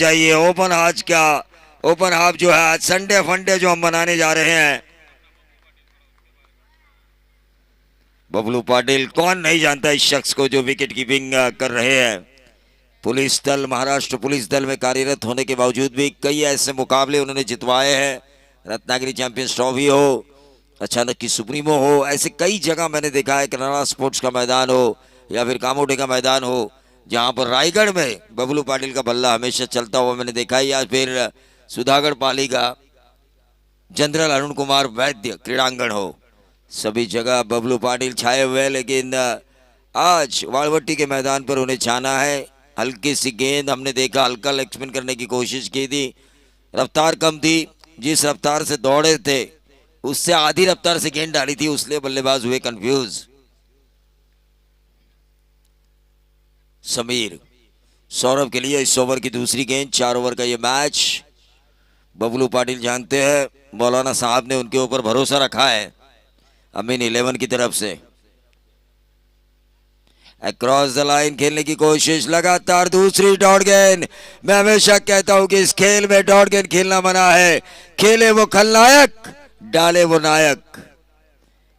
जाइए ओपन हाथ का ओपन हाफ जो है आज संडे फंडे जो हम बनाने जा रहे हैं। बबलू पाटिल कौन नहीं जानता इस शख्स को जो विकेट कीपिंग कर रहे हैं। पुलिस दल महाराष्ट्र पुलिस दल में कार्यरत होने के बावजूद भी कई ऐसे मुकाबले उन्होंने जितवाए हैं। रत्नागिरी चैंपियंस ट्रॉफी हो, अचानक की सुप्रीमो हो, ऐसे कई जगह मैंने देखा है। कनाडा स्पोर्ट्स का मैदान हो या फिर कामोठे का मैदान हो, जहां पर रायगढ़ में बबलू पाटिल का बल्ला हमेशा चलता हुआ मैंने देखा है। या फिर सुधागढ़ पाली का जनरल अरुण कुमार वैद्य क्रीड़ांगण हो, सभी जगह बबलू पाटिल छाए हुए। लेकिन आज वालवट्टी के मैदान पर उन्हें छाना है। हल्की सी गेंद हमने देखा, हल्का लेग स्पिन करने की कोशिश की थी, रफ्तार कम थी। जिस रफ्तार से दौड़े थे उससे आधी रफ्तार से गेंद डाली थी, उसलिए बल्लेबाज हुए कंफ्यूज। समीर सौरभ के लिए इस ओवर की दूसरी गेंद, 4 ओवर का ये मैच। बबलू पाटिल जानते हैं मौलाना साहब ने उनके ऊपर भरोसा रखा है अमीन 11 की तरफ से। अक्रॉस द लाइन खेलने की कोशिश, लगातार दूसरी डॉट गेंद। मैं हमेशा कहता हूं कि इस खेल में डॉट गेंद खेलना मना है। खेले वो खलनायक, डाले वो नायक।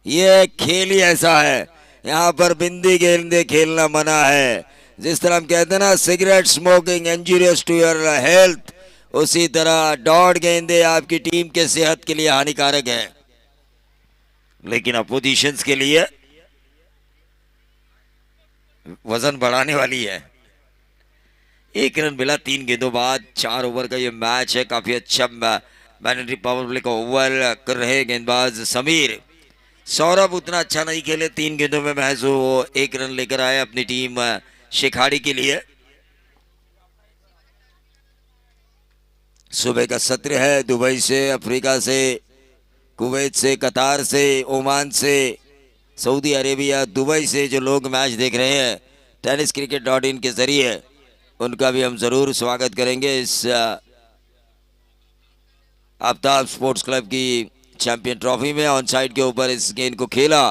ये खेल ही ऐसा है, यहां पर बिंदी गेंदे खेलना मना है। जिस तरह हम कहते हैं ना cigarette smoking injurious to your health, उसी तरह डॉट गेंदे आपकी टीम के सेहत के लिए हानिकारक है, लेकिन अपोजिशंस के लिए वजन बढ़ाने वाली है। 1 रन मिला 3 गेंदों बाद। 4 ओवर का ये मैच है। काफी अच्छा मैनेटरी पावर प्ले का ओवर कर रहे गेंदबाज समीर। सौरभ उतना अच्छा नहीं खेले, 3 गेंदों में महज वो 1 रन लेकर आए अपनी टीम शेखाड़ी के लिए। सुबह का सत्र है, दुबई से, अफ्रीका से, कुवैत से, कतार से, ओमान से, सऊदी अरेबिया, दुबई से जो लोग मैच देख रहे हैं टेनिस क्रिकेट .in के जरिए, उनका भी हम जरूर स्वागत करेंगे इस आफ्ताब स्पोर्ट्स क्लब की चैंपियन ट्रॉफी में। ऑन साइड के ऊपर इस गेंद को खेला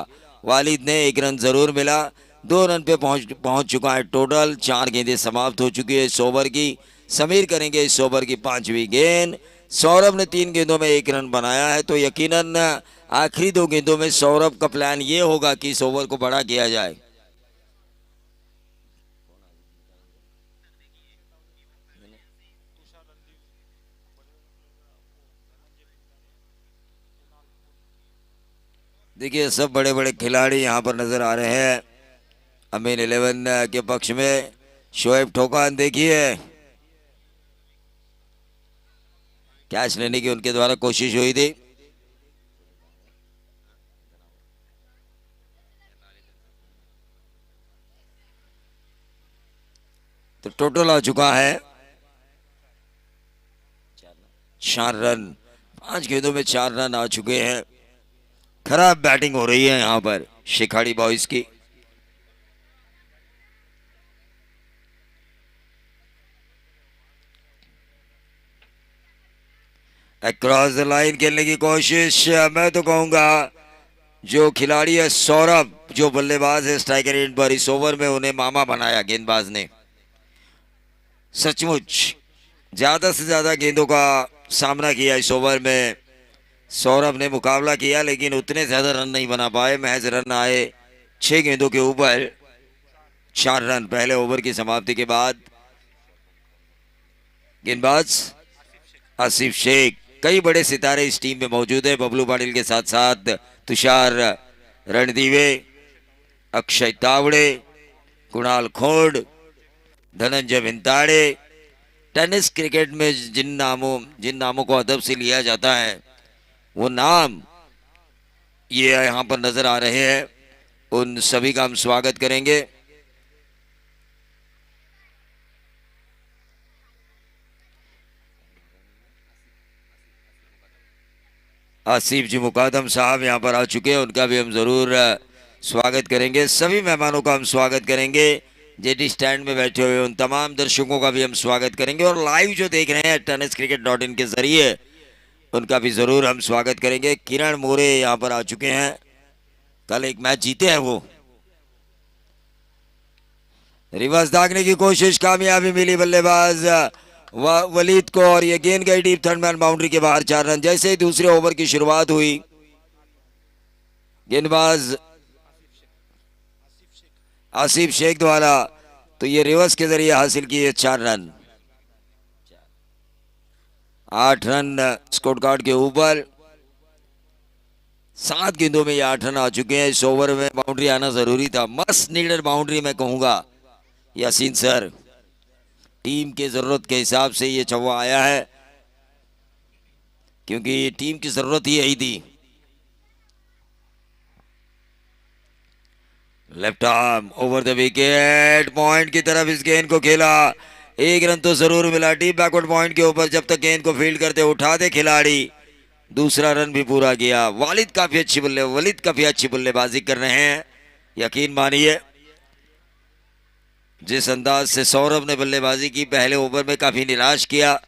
वालिद ने, 1 रन जरूर मिला। 2 रन पे पहुंच चुका है टोटल। 4 गेंदें समाप्त हो चुकी है इस ओवर की। समीर करेंगे इस ओवर की 5वीं गेंद। सौरभ ने 3 गेंदों में 1 रन बनाया है, तो यकीनन आखिरी 2 गेंदों में सौरभ का प्लान ये होगा कि इस ओवर को बड़ा किया जाए। देखिए सब बड़े बड़े खिलाड़ी यहाँ पर नजर आ रहे हैं अमीन 11 के पक्ष में। शोएब ठोकान देखिए, कैच लेने की उनके द्वारा कोशिश हुई थी। तो टोटल आ चुका है 4 रन। 5 गेंदों में 4 रन आ चुके हैं। खराब बैटिंग हो रही है यहां पर शेखाड़ी बॉयज की। अक्रॉस द लाइन खेलने की कोशिश, मैं तो कहूंगा जो खिलाड़ी है सौरभ, जो बल्लेबाज है स्ट्राइकर एंड पर, इस ओवर में उन्हें मामा बनाया गेंदबाज ने। सचमुच ज्यादा से ज्यादा गेंदों का सामना किया इस ओवर में सौरभ ने, मुकाबला किया, लेकिन उतने ज्यादा रन नहीं बना पाए। महज रन आए 6 गेंदों के ऊपर 4 रन पहले ओवर की समाप्ति के बाद। गेंदबाज आसिफ शेख। कई बड़े सितारे इस टीम में मौजूद है, बबलू पाटिल के साथ साथ तुषार रणदीवे, अक्षय तावड़े, कुणाल खोड़, धनंजय विंताड़े। टेनिस क्रिकेट में जिन नामों को अदब से लिया जाता है वो नाम ये यहाँ पर नजर आ रहे हैं, उन सभी का हम स्वागत करेंगे। आसिफ जी मुकादम साहब यहाँ पर आ चुके हैं, उनका भी हम जरूर स्वागत करेंगे। सभी मेहमानों का हम स्वागत करेंगे। जेडी स्टैंड में बैठे हुए उन तमाम दर्शकों का भी हम स्वागत करेंगे, और लाइव जो देख रहे हैं टेनिस क्रिकेट .in के जरिए, उनका भी जरूर हम स्वागत करेंगे। किरण मोरे यहाँ पर आ चुके हैं, कल एक मैच जीते हैं वो। रिवर्स दागने की कोशिश, कामयाबी मिली बल्लेबाज वलीद को, और ये गेंद गई डीप, थर्ड मैन बाउंड्री के बाहर 4 रन। जैसे ही दूसरे ओवर की शुरुआत हुई, गेंदबाज आसिफ शेख द्वारा तो ये रिवर्स के जरिए हासिल किए 4 रन। 8 रन स्कोर कार्ड के ऊपर। 7 गेंदों में ये 8 रन आ चुके हैं। इस ओवर में बाउंड्री आना जरूरी था, मस्ट नीडेड बाउंड्री मैं कहूंगा यासीन सर। टीम के जरूरत के हिसाब से ये चौवा आया है, क्योंकि टीम की जरूरत ही यही थी। Left arm over the wicket, point की तरफ इस गेंद को खेला। 1 रन तो जरूर मिला डीप बैकवर्ड पॉइंट के ऊपर। जब तक गेंद को फील्ड करते उठाते खिलाड़ी, दूसरा रन भी पूरा किया। वलीद काफी अच्छी बल्लेबाजी कर रहे हैं। यकीन मानिए, जिस अंदाज से सौरभ ने बल्लेबाजी की पहले ओवर में, काफी निराश किया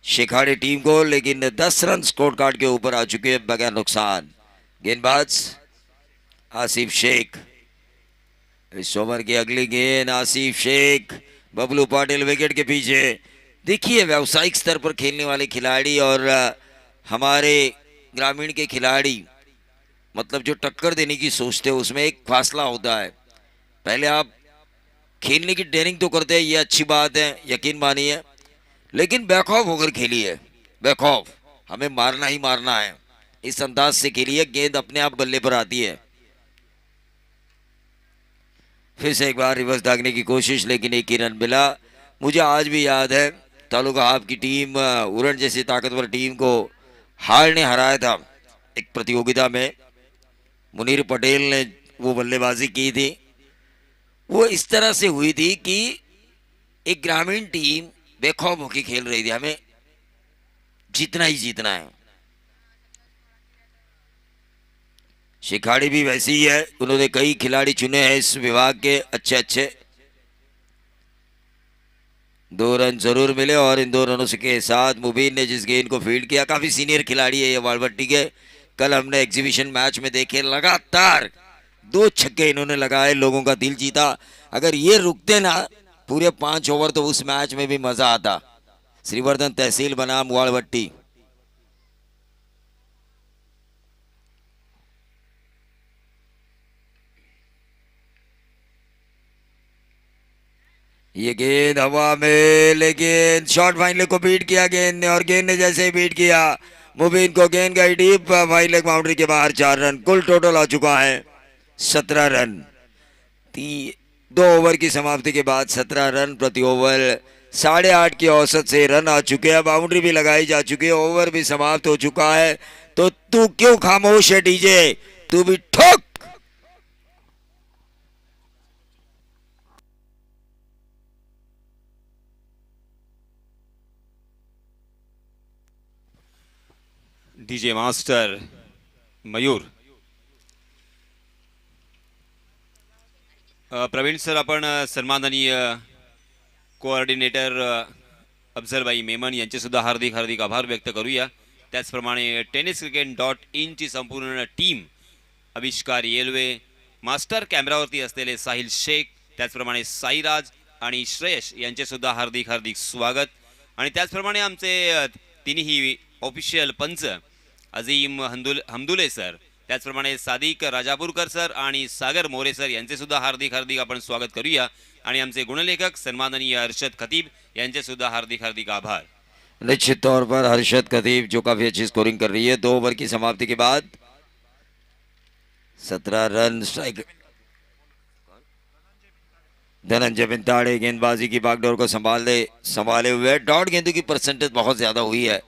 शिखाड़ी टीम को। लेकिन 10 रन स्कोर कार्ड के ऊपर आ चुके हैं बगैर नुकसान। गेंदबाज आसिफ शेख। इस ओवर की अगली गेंद आसिफ शेख, बबलू पाटिल विकेट के पीछे। देखिए, व्यावसायिक स्तर पर खेलने वाले खिलाड़ी और हमारे ग्रामीण के खिलाड़ी, मतलब जो टक्कर देने की सोचते हैं, उसमें एक फासला होता है। पहले आप खेलने की ट्रेनिंग तो करते हैं, ये अच्छी बात है, यकीन मानिए, लेकिन बेखौफ होकर खेलिए। बेखौफ, हमें मारना ही मारना है, इस अंदाज से खेलिए। गेंद अपने आप बल्ले पर आती है। फिर से एक बार रिवर्स दागने की कोशिश, लेकिन एक ही रन मिला। मुझे आज भी याद है, तालुका हाफ की टीम उरण जैसी ताकतवर टीम को हार ने हराया था एक प्रतियोगिता में। मुनीर पटेल ने वो बल्लेबाजी की थी। वो इस तरह से हुई थी कि एक ग्रामीण टीम बेखौफ होकर खेल रही थी, हमें जीतना ही जीतना है। शिखाड़ी भी वैसी ही है, उन्होंने कई खिलाड़ी चुने हैं इस विभाग के अच्छे अच्छे। 2 रन जरूर मिले, और इन 2 रनों के साथ मुबीन ने जिस गेंद को फील्ड किया, काफी सीनियर खिलाड़ी है ये वालवट्टी के। कल हमने एग्जीबिशन मैच में देखे, लगातार 2 छक्के इन्होंने लगाए, लोगों का दिल जीता। अगर ये रुकते ना पूरे 5 ओवर, तो उस मैच में भी मजा आता। श्रीवर्धन तहसील बनाम वालवट्टी। ये गेंद हवा में, लेकिन शॉर्ट फाइन लेग को बीट किया गेंद ने, और गेंद ने जैसे ही बीट किया मुबीन को, गेंद गई डीप फाइन लेग बाउंड्री के बाहर। 4 रन कुल टोटल आ चुका है 17 रन। 2 ओवर की समाप्ति के बाद 17 रन प्रति ओवर, 8.5 की औसत से रन आ चुके हैं। बाउंड्री भी लगाई जा चुकी है, ओवर भी समाप्त हो चुका है। तो तू क्यों खामोश है डीजे, तू भी ठोक। डीजे मास्टर मयूर। प्रवीण सर, आपण सन्माननीय कोऑर्डिनेटर अफजलबाई मेमन यांचे सुद्धा हार्दिक हार्दिक आभार व्यक्त करूया। त्याचप्रमाणे टेनिस क्रिकेट .in ची संपूर्ण टीम, आविष्कार येलवे, मास्टर कॅमेरावरती असलेले साहिल शेख, त्याचप्रमाणे साईराज आणि श्रेयश यांचे सुद्धा हार्दिक हार्दिक स्वागत। आणि त्याचप्रमाणे आमचे तिन्ही ऑफिशियल पंच अजीम हमदुले सर, त्याचप्रमाणे सादिक राजापूरकर सर आणि सागर मोरे सर यांचे सुद्धा हार्दिक हार्दिक आपण स्वागत करूया। आणि आमचे गुणलेखक सन्माननीय हर्षद खतीब यांचे सुद्धा हार्दिक हार्दिक आभार। निश्चित तौर पर हर्षद खतीब जो काफी अच्छी स्कोरिंग कर रही है। 2 ओवर की समाप्ति के बाद 17 रन स्ट्राइक। धनंजय बिंताड़े गेंदबाजी की बागडोर को संभाले हुए। डॉट गेंदों की परसेंटेज बहुत ज्यादा हुई है।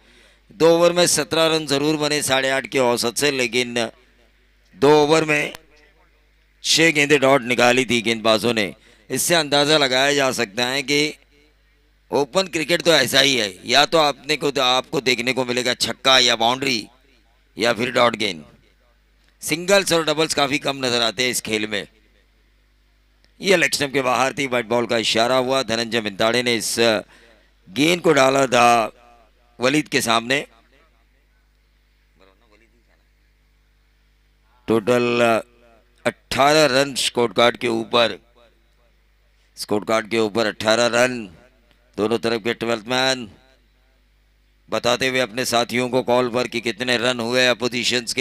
2 ओवर में 17 रन जरूर बने 8.5 के औसत से, लेकिन 2 ओवर में 6 गेंदें डॉट निकाली थी गेंदबाजों ने। इससे अंदाजा लगाया जा सकता है कि ओपन क्रिकेट तो ऐसा ही है, या तो आपको देखने को मिलेगा छक्का या बाउंड्री, या फिर डॉट गेंद। सिंगल्स और डबल्स काफी कम नजर आते हैं इस खेल में। ये लेग स्टंप के बाहर थी, व्हाइट बॉल का इशारा हुआ। धनंजय बिंताड़े ने इस गेंद को डाला था वलीद के सामने। टोटल 18 रन स्कोर कार्ड के ऊपर स्कोर कार्ड के ऊपर 18 रन, दोनों तरफ के 12th मैन बताते हुए अपने साथियों को कॉल पर कि कितने रन हुए अपोजिशंस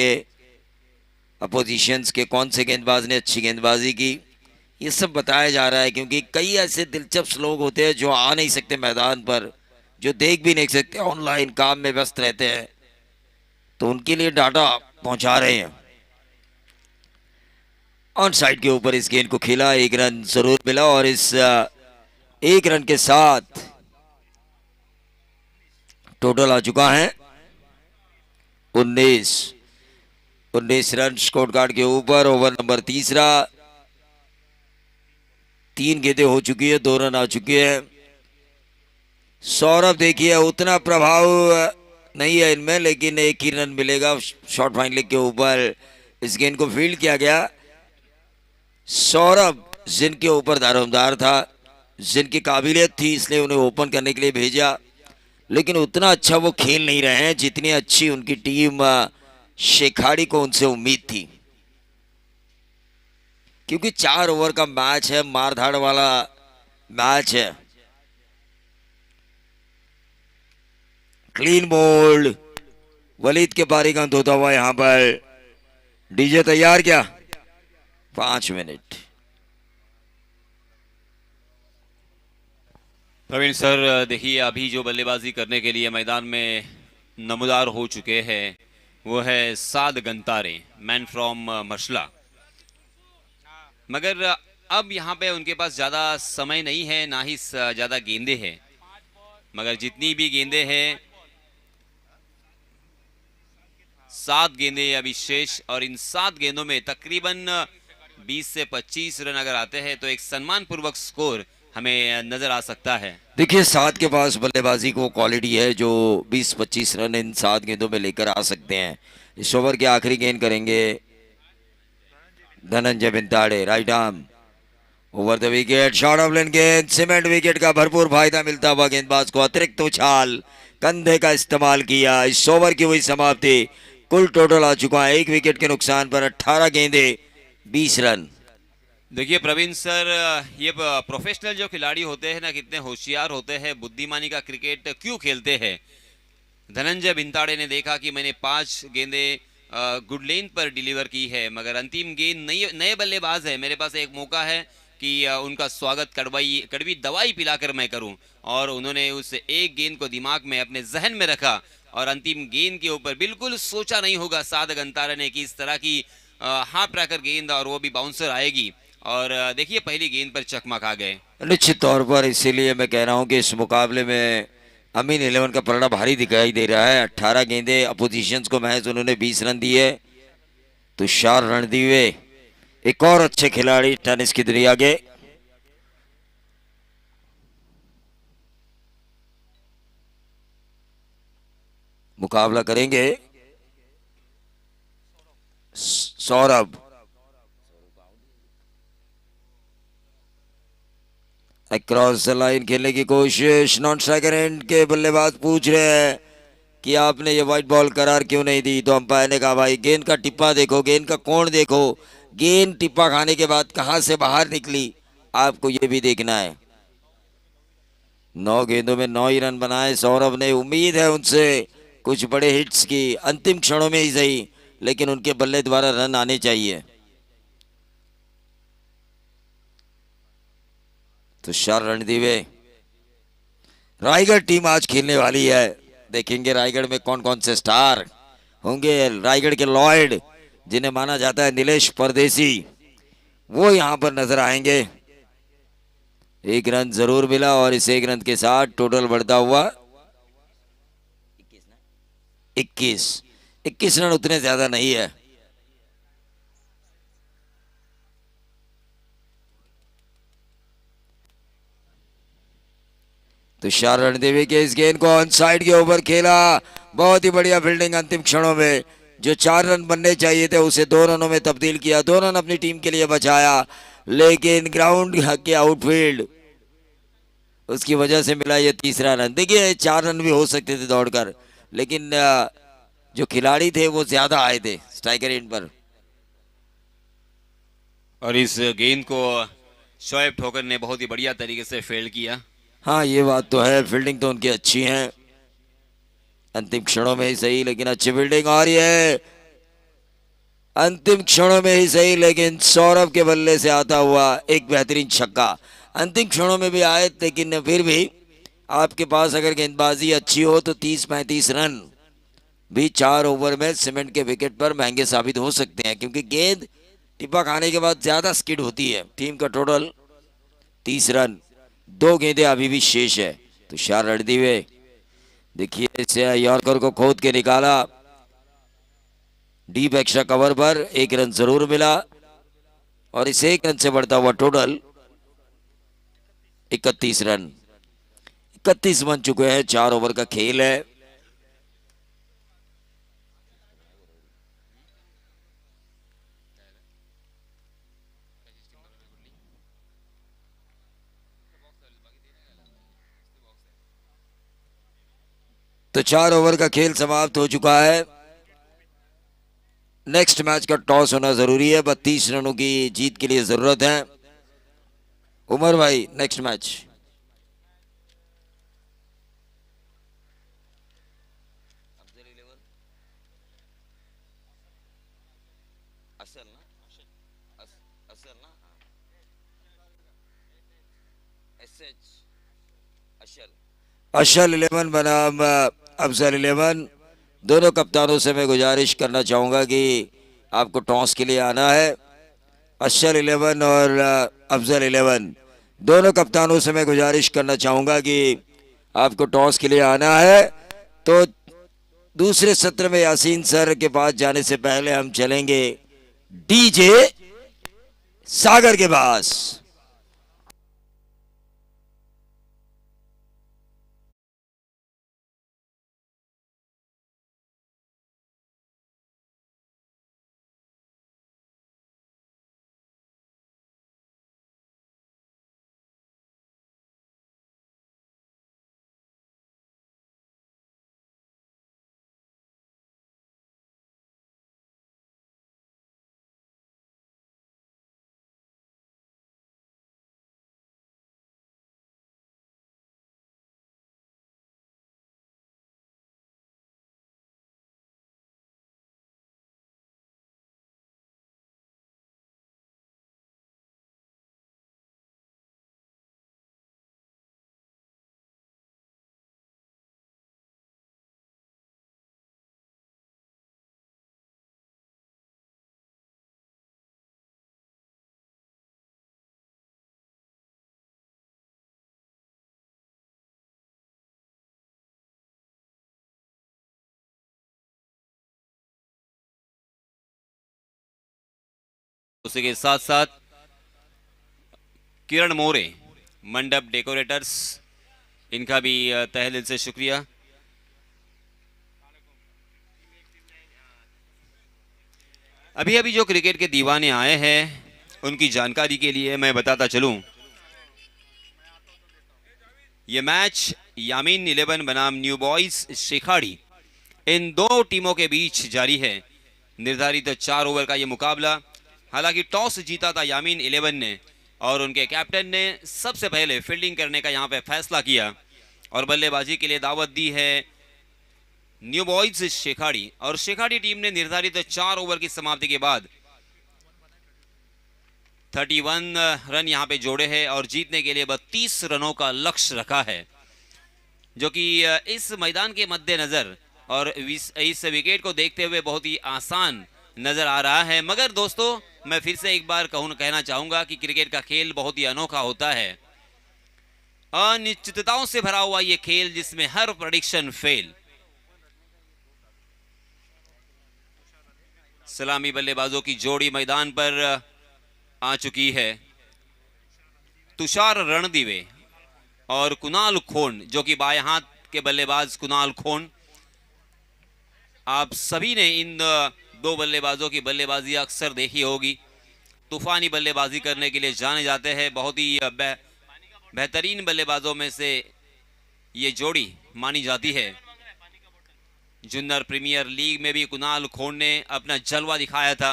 के कौन से गेंदबाज ने अच्छी गेंदबाजी की, ये सब बताया जा रहा है। क्योंकि कई ऐसे दिलचस्प लोग होते हैं जो आ नहीं सकते मैदान पर, जो देख भी नहीं सकते, ऑनलाइन काम में व्यस्त रहते हैं, तो उनके लिए डाटा पहुंचा रहे हैं। ऑन साइड के ऊपर इस गेंद को खेला, 1 रन जरूर मिला और इस 1 रन के साथ टोटल आ चुका है 19 रन स्कोर कार्ड के ऊपर। ओवर नंबर तीसरा, 3 गेंदें हो चुकी है, 2 रन आ चुके हैं। सौरभ देखिए उतना प्रभाव नहीं है इनमें, लेकिन 1 ही रन मिलेगा। शॉर्ट फाइन लेग के ऊपर इस गेंद को फील्ड किया गया। सौरभ जिनके ऊपर दारोमदार था, जिनकी काबिलियत थी, इसलिए उन्हें ओपन करने के लिए भेजा, लेकिन उतना अच्छा वो खेल नहीं रहे हैं जितनी अच्छी उनकी टीम शेखाड़ी को उनसे उम्मीद थी। क्योंकि 4 ओवर का मैच है, मारधाड़ वाला मैच है। क्लीन बोल्ड, वलीद के पारी का अंत होता हुआ यहां पर। डीजे तैयार क्या? 5 मिनट। प्रवीण सर, देखिए अभी जो बल्लेबाजी करने के लिए मैदान में नमूदार हो चुके हैं वो है साद गंतारे, मैन फ्रॉम मशला। मगर अब यहाँ पे उनके पास ज़्यादा समय नहीं है, ना ही ज़्यादा गेंदे हैं। मगर जितनी भी गेंदे हैं, 7 गेंदे अभी शेष, और इन 7 गेंदों में तकरीबन 20 से 25 रन अगर आते हैं तो एक सम्मानपूर्वक स्कोर हमें नजर आ सकता है। देखिए 7 के पास बल्लेबाजी को क्वालिटी है जो 20-25 रन इन 7 गेंदों में लेकर आ सकते हैं। इस ओवर के आखिरी गेंद करेंगे Dhananjay Bintade, right arm over the wicket, short of length गेंद, सीमेंट विकेट का भरपूर फायदा मिलता हुआ गेंदबाज को। अतिरिक्त उछाल, कंधे का इस्तेमाल किया। इस ओवर की हुई समाप्ति। कुल टोटल आ चुका है 1 विकेट के नुकसान पर 18 गेंदे 20 रन। देखिए प्रवीण सर, ये प्रोफेशनल जो खिलाड़ी होते हैं ना, कितने होशियार होते हैं, बुद्धिमानी का क्रिकेट क्यों खेलते हैं। धनंजय बिंताड़े ने देखा कि मैंने 5 गेंदे गुड लेंथ पर डिलीवर की है, मगर अंतिम गेंद नए बल्लेबाज है, मेरे पास एक मौका है कि उनका स्वागत कड़वी दवाई पिलाकर मैं करूं। और उन्होंने उस एक गेंद को दिमाग में अपने जहन में रखा और अंतिम गेंद के ऊपर बिल्कुल सोचा नहीं होगा साद गंतारे ने कि इस तरह की हाफ ट्रैकर गेंद और वो भी बाउंसर आएगी। और देखिए पहली गेंद पर चकमा खा गए। निश्चित तौर पर इसीलिए मैं कह रहा हूं कि इस मुकाबले में अमीन 11 का पलड़ा भारी दिखाई दे रहा है। 18 गेंदे अपोजिशंस को महज उन्होंने 20 रन दिए। तुषार रणदीवे एक और अच्छे खिलाड़ी टेनिस की दुनिया के। मुकाबला करेंगे सौरभ। अक्रॉस द लाइन खेलने की कोशिश, नॉन स्ट्राइकर एंड के बल्लेबाज पूछ रहे हैं कि आपने ये व्हाइट बॉल करार क्यों नहीं दी। तो अंपायर ने कहा भाई गेंद का टिप्पा देखो, गेंद का कोण देखो, गेंद टिप्पा खाने के बाद कहां से बाहर निकली, आपको ये भी देखना है। 9 गेंदों में 9 ही रन बनाए सौरभ ने। उम्मीद है उनसे कुछ बड़े हिट्स की, अंतिम क्षणों में ही सही, लेकिन उनके बल्ले द्वारा रन आने चाहिए। तुषार रणदीवे, रायगढ़ टीम आज खेलने वाली है। देखेंगे रायगढ़ में कौन कौन से स्टार होंगे। रायगढ़ के लॉयड, जिन्हें माना जाता है नीलेश परदेसी, वो यहां पर नजर आएंगे। 1 रन जरूर मिला और इस 1 रन के साथ टोटल बढ़ता हुआ 21 रन उतने ज्यादा नहीं है। तुषार रणदेवी के इस गेंद को ऑन साइड के ऊपर खेला, बहुत ही बढ़िया फील्डिंग। अंतिम क्षणों में जो 4 रन बनने चाहिए थे उसे 2 रनों में तब्दील किया। 2 रन अपनी टीम के लिए बचाया, लेकिन ग्राउंड के आउटफील्ड उसकी वजह से मिला ये तीसरा रन। देखिए 4 रन भी हो सकते थे दौड़कर, लेकिन जो खिलाड़ी थे वो ज्यादा आए थे स्ट्राइकर एंड पर। और इस गेंद को शोएब ठोकर ने बहुत ही बढ़िया तरीके से फील्ड किया। हाँ ये बात तो है, फील्डिंग तो उनकी अच्छी है, अंतिम क्षणों में ही सही लेकिन अच्छी फील्डिंग। और ये अंतिम क्षणों में ही सही लेकिन सौरभ के बल्ले से आता हुआ एक बेहतरीन छक्का। अंतिम क्षणों में भी आए लेकिन फिर भी आपके पास अगर गेंदबाजी अच्छी हो तो 30-35 रन भी 4 ओवर में सीमेंट के विकेट पर महंगे साबित हो सकते हैं, क्योंकि गेंद टिप्पा खाने के बाद ज्यादा स्किड होती है। टीम का टोटल 30 रन, 2 गेंदें अभी भी शेष है। तुषार रणदीवे देखिए इसे यॉर्कर को खोद के निकाला, डीप एक्स्ट्रा कवर पर 1 रन जरूर मिला और इस 1 रन से बढ़ता हुआ टोटल 31 रन। 31 बन चुके हैं, 4 ओवर का खेल है। तो 4 ओवर का खेल समाप्त हो चुका है। नेक्स्ट मैच का टॉस होना जरूरी है, 32 रनों की जीत के लिए जरूरत है। उमर भाई नेक्स्ट मैच। अशल 11 बनाम अफजल 11। दोनों कप्तानों से मैं गुजारिश करना चाहूंगा कि आपको टॉस के लिए आना है। अशल 11 और अफजल 11 दोनों कप्तानों से मैं गुजारिश करना चाहूंगा कि आपको टॉस के लिए आना है। तो दूसरे सत्र में यासीन सर के पास जाने से पहले हम चलेंगे डीजे सागर के पास। उसी के साथ साथ किरण मोरे मंडप डेकोरेटर्स, इनका भी तहे दिल से शुक्रिया। अभी अभी जो क्रिकेट के दीवाने आए हैं उनकी जानकारी के लिए मैं बताता चलूं, यह मैच यामीन 11 बनाम न्यू बॉयज शेखाड़ी, इन दो टीमों के बीच जारी है। निर्धारित 4 ओवर का यह मुकाबला, हालांकि टॉस जीता था यामीन 11 ने और उनके कैप्टन ने सबसे पहले फील्डिंग करने का यहां पे फैसला किया और बल्लेबाजी के लिए दावत दी है न्यू बॉयज शेखाड़ी। और शेखाड़ी टीम ने निर्धारित 4 ओवर की समाप्ति के बाद 31 रन यहां पे जोड़े हैं और जीतने के लिए 32 रनों का लक्ष्य रखा है, जो कि इस मैदान के मद्देनजर और इस विकेट को देखते हुए बहुत ही आसान नजर आ रहा है। मगर दोस्तों मैं फिर से एक बार कहना चाहूंगा कि क्रिकेट का खेल बहुत ही अनोखा होता है, अनिश्चितताओं से भरा हुआ यह खेल जिसमें हर प्रेडिक्शन फेल। सलामी बल्लेबाजों की जोड़ी मैदान पर आ चुकी है, तुषार रणदीवे और कुणाल खोन, जो कि बाएं हाथ के बल्लेबाज कुणाल खोन। आप सभी ने इन दो बल्लेबाजों की बल्लेबाजी अक्सर देखी होगी, तूफानी बल्लेबाजी करने के लिए जाने जाते हैं। बहुत ही बेहतरीन बल्लेबाजों में से ये जोड़ी मानी जाती है। जूनियर प्रीमियर लीग में भी कुणाल खोन ने अपना जलवा दिखाया था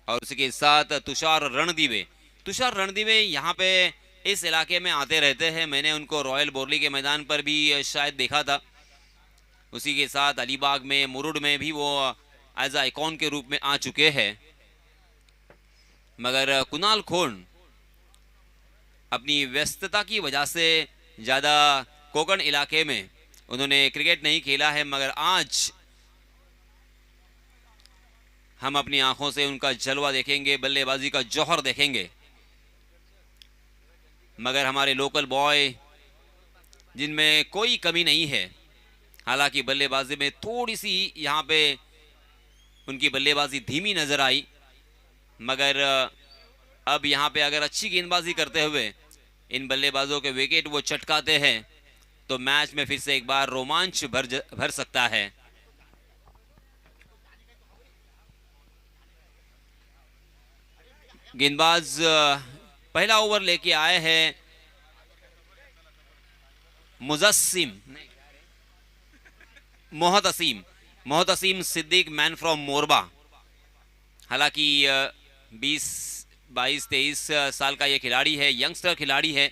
और उसके साथ तुषार रणदीवे तुषार रणदीवे यहाँ पे इस इलाके में आते रहते हैं। मैंने उनको रॉयल बोरली के मैदान पर भी शायद देखा था। उसी के साथ अलीबाग में, मुरुड में भी वो एज आइकॉन के रूप में आ चुके हैं। मगर कुणाल खोन अपनी व्यस्तता की वजह से ज़्यादा कोकण इलाके में उन्होंने क्रिकेट नहीं खेला है, मगर आज हम अपनी आंखों से उनका जलवा देखेंगे, बल्लेबाजी का जौहर देखेंगे। मगर हमारे लोकल बॉय जिनमें कोई कमी नहीं है, हालांकि बल्लेबाजी में थोड़ी सी यहाँ पे उनकी बल्लेबाजी धीमी नजर आई, मगर अब यहाँ पे अगर अच्छी गेंदबाजी करते हुए इन बल्लेबाजों के विकेट वो चटकाते हैं तो मैच में फिर से एक बार रोमांच भर सकता है। गेंदबाज पहला ओवर लेके आए हैं मुजस्सिम मोहतसीम सिद्दीक, मैन फ्रॉम मोरबा। हालांकि 20 22 23 साल का ये खिलाड़ी है, यंगस्टर खिलाड़ी है।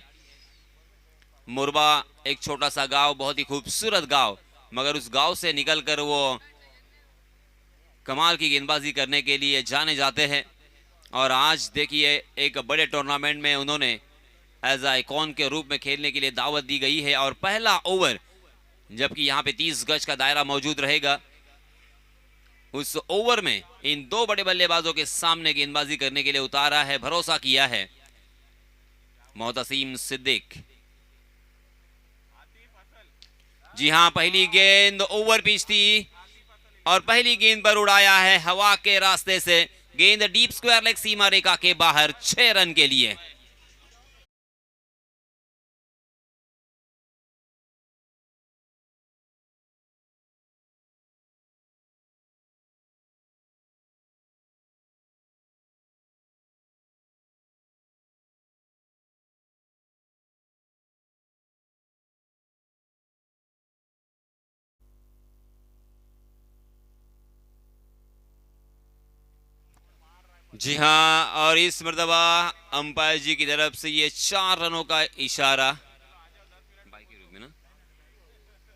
मोरबा एक छोटा सा गांव, बहुत ही खूबसूरत गांव, मगर उस गांव से निकलकर वो कमाल की गेंदबाजी करने के लिए जाने जाते हैं। और आज देखिए एक बड़े टूर्नामेंट में उन्होंने एज आइकॉन के रूप में खेलने के लिए दावत दी गई है। और पहला ओवर, जबकि यहाँ पे 30 गज का दायरा मौजूद रहेगा, उस ओवर में इन दो बड़े बल्लेबाजों के सामने गेंदबाजी करने के लिए उतारा है, भरोसा किया है मोहतसीम सिद्दीक। जी हां, पहली गेंद ओवर पिच थी और पहली गेंद पर उड़ाया है हवा के रास्ते से। गेंद डीप स्क्वायर लेग सीमा रेखा के बाहर, 6 रन के लिए। जी हां, और इस मर्तबा अंपायर जी की तरफ से ये 4 रनों का इशारा के रूप में ना,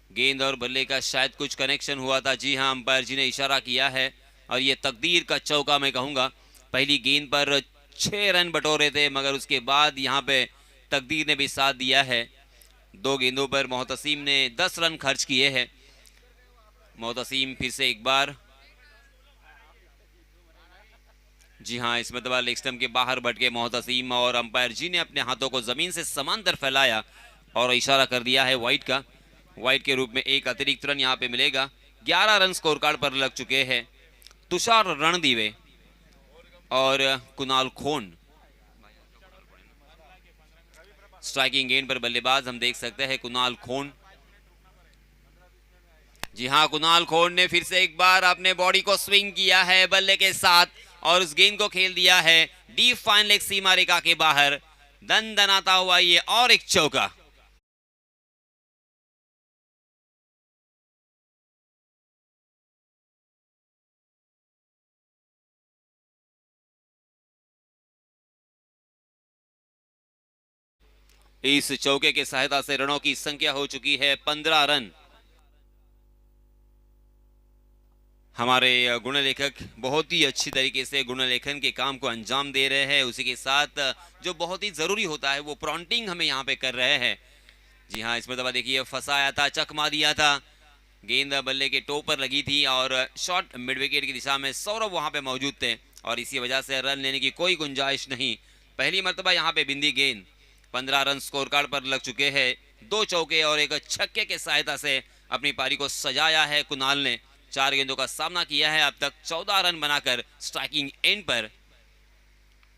गेंद और बल्ले का शायद कुछ कनेक्शन हुआ था। जी हां, अंपायर जी ने इशारा किया है और ये तकदीर का चौका मैं कहूंगा। पहली गेंद पर 6 रन बटोरे थे, मगर उसके बाद यहां पे तकदीर ने भी साथ दिया है। 2 गेंदों पर मोहतसीम ने 10 रन खर्च किए हैं। मोहतसीम फिर से एक बार, जी हां, इस मरतबा लेग स्टंप के बाहर भटके मोहतसीम और अंपायर जी ने अपने हाथों को जमीन से समांतर फैलाया और इशारा कर दिया है वाइड का। वाइड के रूप में एक अतिरिक्त रन यहां पे मिलेगा। 11 रन स्कोर कार्ड पर लग चुके हैं तुषार रणदीवे और कुणाल खोन। स्ट्राइकिंग गेंद पर बल्लेबाज हम देख सकते हैं कुणाल खोन। जी हां, कुणाल खोन ने फिर से एक बार अपने बॉडी को स्विंग किया है बल्ले के साथ और उस गेंद को खेल दिया है डीप फाइन लेग सीमा रेखा के बाहर। दनदनाता हुआ ये और एक चौका। इस चौके की सहायता से रनों की संख्या हो चुकी है 15 रन। हमारे गुण लेखक बहुत ही अच्छी तरीके से गुण लेखन के काम को अंजाम दे रहे हैं। उसी के साथ जो बहुत ही जरूरी होता है वो प्रॉन्टिंग हमें यहाँ पे कर रहे हैं। जी हाँ, इसमें दबा देखिए फंसाया था, चकमा दिया था, गेंद बल्ले के टो पर लगी थी और शॉट मिड विकेट की दिशा में सौरभ वहां पे मौजूद थे और इसी वजह से रन लेने की कोई गुंजाइश नहीं। पहली मर्तबा यहाँ पे बिंदी गेंद। 15 रन स्कोर कार्ड पर लग चुके हैं। 2 चौके और एक छक्के के सहायता से अपनी पारी को सजाया है कुणाल ने। 4 गेंदों का सामना किया है, अब तक 14 रन बनाकर स्ट्राइकिंग एंड पर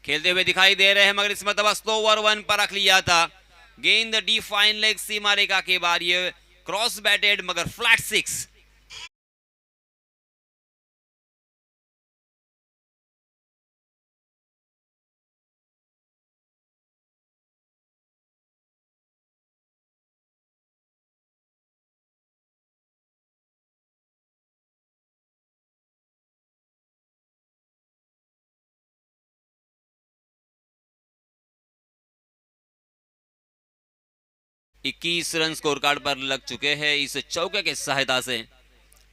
खेलते हुए दिखाई दे रहे हैं। मगर इस मर्तबा स्लो ओवर 1 पर रख लिया था। गेंद डी फाइन लेग सीमा रेखा के बाद ये क्रॉस बैटेड मगर फ्लैट 6। 21 रन स्कोर कार्ड पर लग चुके हैं। इस चौके की सहायता से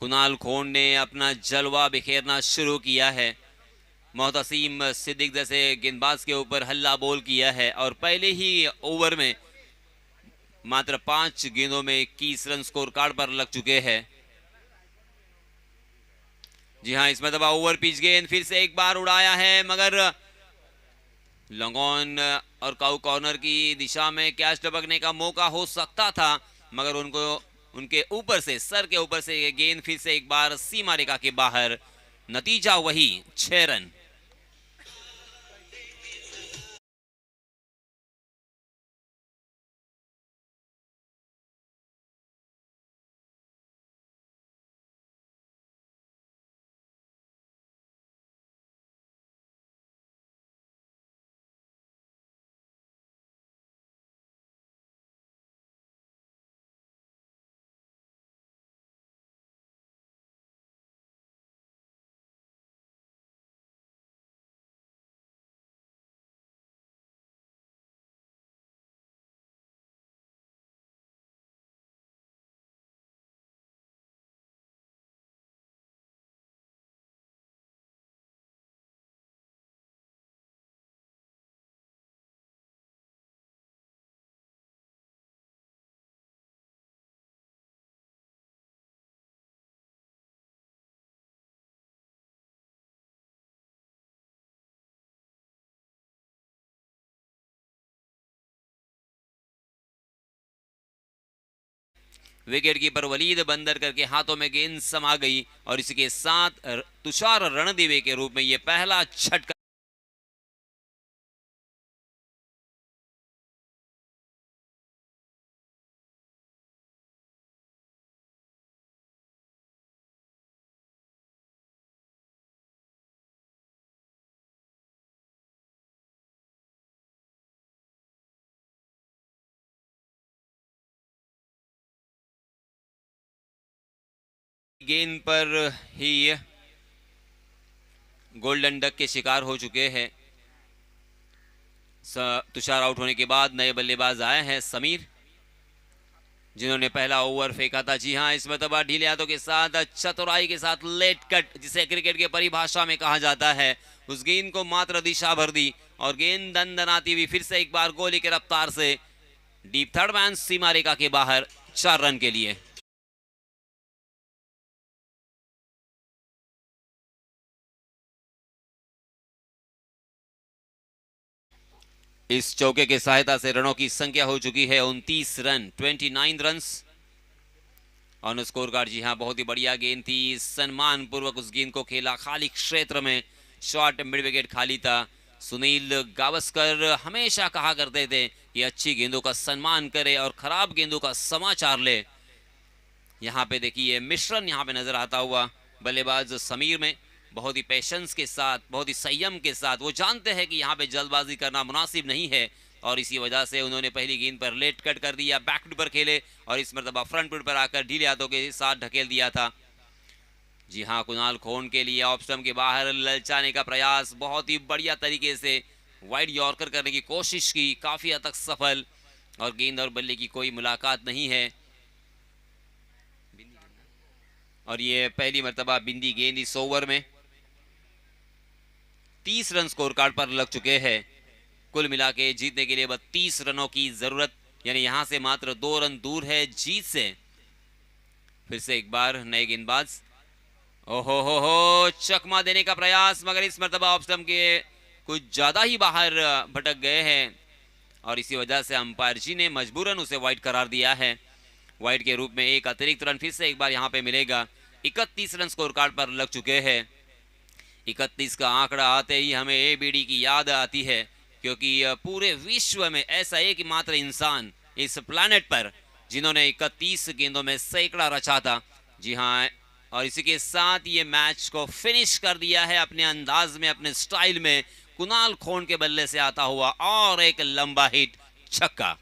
कुणाल खोंड ने अपना जलवा बिखेरना शुरू किया है। मोहतसीम सिद्दीक जैसे गेंदबाज के ऊपर हल्ला बोल किया है और पहले ही ओवर में मात्र 5 गेंदों में 21 रन स्कोर कार्ड पर लग चुके हैं। जी हां, इसमें दबा ओवर पिच गेंद फिर से एक बार उड़ाया है, मगर लॉन्ग ऑन और काउ कॉर्नर की दिशा में कैच टपकने का मौका हो सकता था, मगर उनको उनके ऊपर से, सर के ऊपर से ये गेंद फिर से एक बार सीमा रेखा के बाहर। नतीजा वही 6 run. Wicket keeper Waleed Bandarkar के हाथों में गेंद समा गई और इसके साथ तुषार रणदिवे के रूप में यह पहला झटका। गेंद पर ही गोल्डन डक के शिकार हो चुके हैं। तुषार आउट होने के बाद नए बल्लेबाज आए हैं समीर, जिन्होंने पहला ओवर फेंका था। जी हां, इस मरतबा ढीले हाथों के साथ, चतुराई के साथ लेट कट, जिसे क्रिकेट के परिभाषा में कहा जाता है, उस गेंद को मात्र दिशा भर दी और गेंद दनदनाती हुई फिर से एक बार गोली के रफ्तार से डीप थर्ड मैन सीमा रेखा के बाहर 4 रन के लिए। इस चौके की सहायता से रनों की संख्या हो चुकी है 29 run, 29 run on score card. जी हाँ, बहुत ही बढ़िया गेंद थी, सम्मान पूर्वक उस गेंद को खेला खाली क्षेत्र में, शॉर्ट मिड विकेट खाली था। सुनील गावस्कर हमेशा कहा करते थे कि अच्छी गेंदों का सम्मान करे और खराब गेंदों का समाचार ले। यहाँ पे देखिए मिश्रण यहाँ पे नजर आता हुआ बल्लेबाज समीर में, बहुत ही पेशेंस के साथ, बहुत ही संयम के साथ। वो जानते हैं कि यहाँ पे जल्दबाजी करना मुनासिब नहीं है और इसी वजह से उन्होंने पहली गेंद पर लेट कट कर दिया, बैक पर खेले और इस मरतबा फ्रंट पर आकर ढीले हाथों के साथ ढकेल दिया था। जी हाँ, कुणाल खोंड के लिए ऑफ स्टंप के बाहर ललचाने का प्रयास, बहुत ही बढ़िया तरीके से वाइड यॉर्कर करने की कोशिश की, काफी हद तक सफल, और गेंद और बल्ले की कोई मुलाकात नहीं है। और ये पहली मरतबा बिंदी गेंद इस ओवर में। 30 रन स्कोर कार्ड पर लग चुके हैं। कुल मिला के जीतने के लिए 32 रनों की जरूरत, यानी यहां से मात्र 2 रन दूर है जीत से। फिर से एक बार नए गेंदबाज, ओहो हो, चकमा देने का प्रयास, मगर इस मरतबा ऑफ स्टंप के कुछ ज्यादा ही बाहर भटक गए हैं और इसी वजह से अंपायर जी ने मजबूरन उसे वाइड करार दिया है। वाइड के रूप में एक अतिरिक्त रन फिर से एक बार यहां पे मिलेगा। 31 रन स्कोर कार्ड पर लग चुके हैं। 31 का आंकड़ा आते ही हमें एबीडी की याद आती है, क्योंकि पूरे विश्व में ऐसा एकमात्र इंसान इस प्लैनेट पर जिन्होंने 31 गेंदों में सैकड़ा रचा था। जी हाँ, और इसी के साथ ये मैच को फिनिश कर दिया है अपने अंदाज में, अपने स्टाइल में, कुणाल खोंड के बल्ले से आता हुआ और एक लंबा हिट, छक्का।